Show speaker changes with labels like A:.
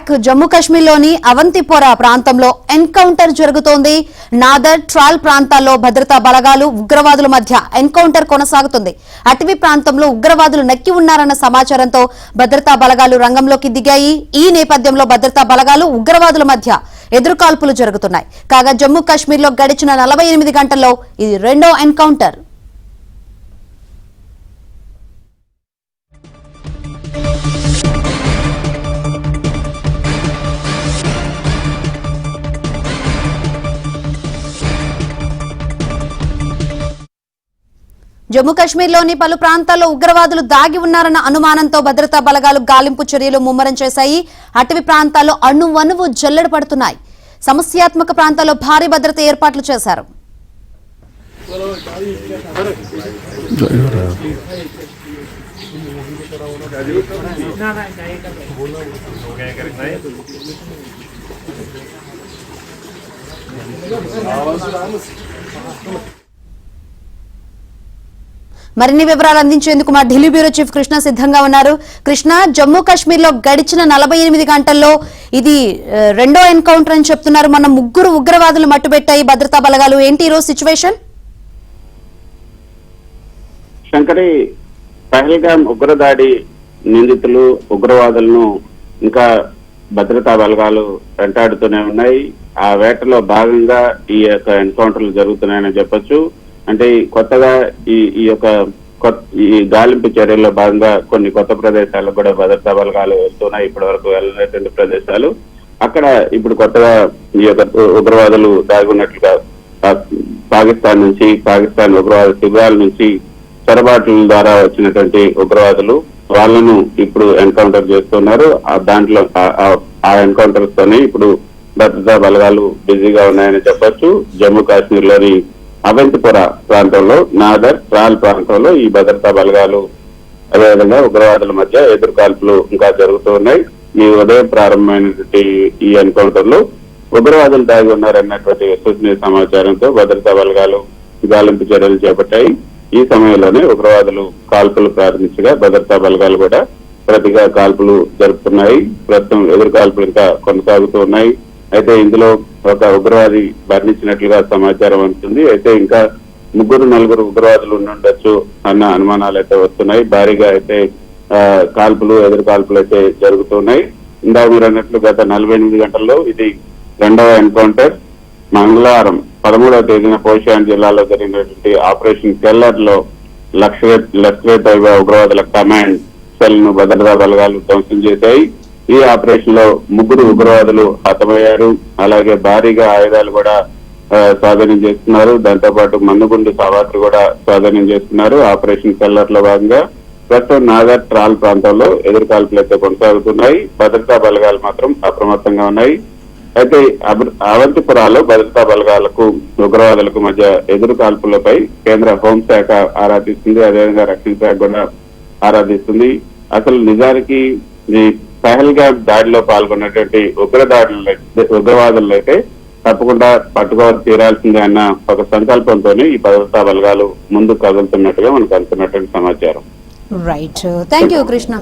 A: Back. Jammu కాశ్మీర్లోని అవంతిపోరా ప్రాంతంలో encounter జరుగుతోంది. నాదర్ ట్రాల్ ప్రాంతాల్లో భద్రతా బలగాలు ఉగ్రవాదుల మధ్య ఎన్కౌంటర్ కొనసాగుతుంది. అటవీ ప్రాంతంలో ఉగ్రవాదులు నక్కి ఉన్నారన్న సమాచారంతో భద్రతా బలగాలు రంగంలోకి దిగాయి. ఈ నేపథ్యంలో భద్రతా బలగాలు ఉగ్రవాదుల మధ్య ఎదురుకాల్పులు జరుగుతున్నాయి. కాగా జమ్మూ కాశ్మీర్లో గడిచిన 48 గంటల్లో ఇది రెండో ఎన్కౌంటర్. జమ్మూ కాశ్మీర్లోని పలు ప్రాంతాల్లో ఉగ్రవాదులు దాగి ఉన్నారన్న అనుమానంతో భద్రతా బలగాలు గాలింపు చర్యలు ముమ్మరం చేశాయి. అటవీ ప్రాంతాల్లో అణువణువు జల్లెడ పడుతున్నాయి. సమస్యాత్మక ప్రాంతాల్లో భారీ భద్రత ఏర్పాట్లు చేశారు. మరిన్ని వివరాలు అందించేందుకు మా ఢిల్లీ బ్యూరో చీఫ్ కృష్ణ సిద్ధంగా ఉన్నారు. కృష్ణ, జమ్మూ కాశ్మీర్ లో గడిచిన 48 గంటల్లో ఇది రెండో ఎన్కౌంటర్ అని చెప్తున్నారు. మన 3 ఉగ్రవాదులు మట్టుబెట్టాయి భద్రతా బలగాలు. ఏంటి ఈ రోజు సిచ్యువేషన్?
B: శంకరి, పహల్గామ్ ఉగ్రదాడి నిందితులు ఉగ్రవాదులను ఇంకా భద్రతా బలగాలు వెంటాడుతూనే ఉన్నాయి. ఆ వేటలో భాగంగా ఈ యొక్క ఎన్కౌంటర్లు జరుగుతున్నాయని చెప్పొచ్చు. అంటే కొత్తగా ఈ గాలింపు చర్యల్లో భాగంగా కొన్ని కొత్త ప్రదేశాలకు కూడా భద్రతా బలగాలు వెళ్తున్నాయి. ఇప్పటి వరకు వెళ్ళినటువంటి ప్రదేశాలు అక్కడ ఇప్పుడు కొత్తగా ఈ యొక్క ఉగ్రవాదులు దాగున్నట్లుగా పాకిస్తాన్ ఉగ్రవాద శిబిరాల నుంచి చొరబాట్ల ద్వారా వచ్చినటువంటి ఉగ్రవాదులు వాళ్ళను ఇప్పుడు ఎన్కౌంటర్ చేస్తున్నారు. దాంట్లో ఆ ఎన్కౌంటర్స్ తోనే ఇప్పుడు భద్రతా బలగాలు బిజీగా ఉన్నాయని చెప్పొచ్చు. జమ్మూ కాశ్మీర్ లోని అవంతిపుర ప్రాంతంలో, నాదర్ ట్రాల్ ప్రాంతంలో ఈ భద్రతా బలగాలు అదేవిధంగా ఉగ్రవాదుల మధ్య ఎదురుకాల్పులు ఇంకా జరుగుతూ ఉన్నాయి. ఈ ఉదయం ప్రారంభమైనటువంటి ఈ ఎన్కౌంటర్ లో ఉగ్రవాదులు దాగి ఉన్నారన్నటువంటి విశ్వసనీయ సమాచారంతో భద్రతా బలగాలు గాలింపు చర్యలు చేపట్టాయి. ఈ సమయంలోనే ఉగ్రవాదులు కాల్పులు ప్రారంభించగా భద్రతా బలగాలు కూడా ప్రతిగా కాల్పులు జరుపుతున్నాయి. ప్రస్తుతం ఎదురుకాల్పులు ఇంకా కొనసాగుతూ ఉన్నాయి. అయితే ఇందులో ఒక ఉగ్రవాది మరణించినట్లుగా సమాచారం అందుతుంది. అయితే ఇంకా 3-4 ఉగ్రవాదులు ఉండొచ్చు అన్న అనుమానాలు అయితే వస్తున్నాయి. భారీగా అయితే ఎదురు కాల్పులు అయితే జరుగుతున్నాయి. ఇందాక మీరు అన్నట్లు గత 48 గంటల్లో ఇది రెండవ ఎన్కౌంటర్. మంగళవారం 13వ తేదీన పోషాన్ జిల్లాలో జరిగినటువంటి ఆపరేషన్ కెల్లర్ లో లష్కర్ తోయిబా ఉగ్రవాదుల కమాండ్ సెల్ ను భద్రతా బలగాలు ధ్వంసం చేశాయి. ఈ ఆపరేషన్ లో 3 ఉగ్రవాదులు హతమయ్యారు. అలాగే భారీగా ఆయుధాలు కూడా స్వాధీనం చేస్తున్నారు. దాంతో పాటు మందుగుండు సామాగ్రి కూడా స్వాధీనం చేస్తున్నారు. ఆపరేషన్ కెల్లర్ లో భాగంగా ప్రస్తుతం నాగర్ ట్రాల్ ప్రాంతంలో ఎదురుకాల్పులు అయితే కొనసాగుతున్నాయి. భద్రతా బలగాలు మాత్రం అప్రమత్తంగా ఉన్నాయి. అయితే అవంతిపురాలో భద్రతా బలగాలకు ఉగ్రవాదులకు మధ్య ఎదురుకాల్పులపై కేంద్ర హోంశాఖ ఆరాధిస్తుంది. అదేవిధంగా రక్షణ శాఖ కూడా ఆరాధిస్తుంది. అసలు నిజానికి ఈ పహల్గామ్ దాడిలో పాల్గొన్నటువంటి ఉగ్రవాదులను అయితే తప్పకుండా పట్టుకోవాలి తీరాల్సిందే అన్న ఒక సంకల్పంతో ఈ భద్రతా బలగాలు ముందుకు కదులుతున్నట్టుగా మనకు అందుతున్నటువంటి సమాచారం.
A: Right, thank you Krishna.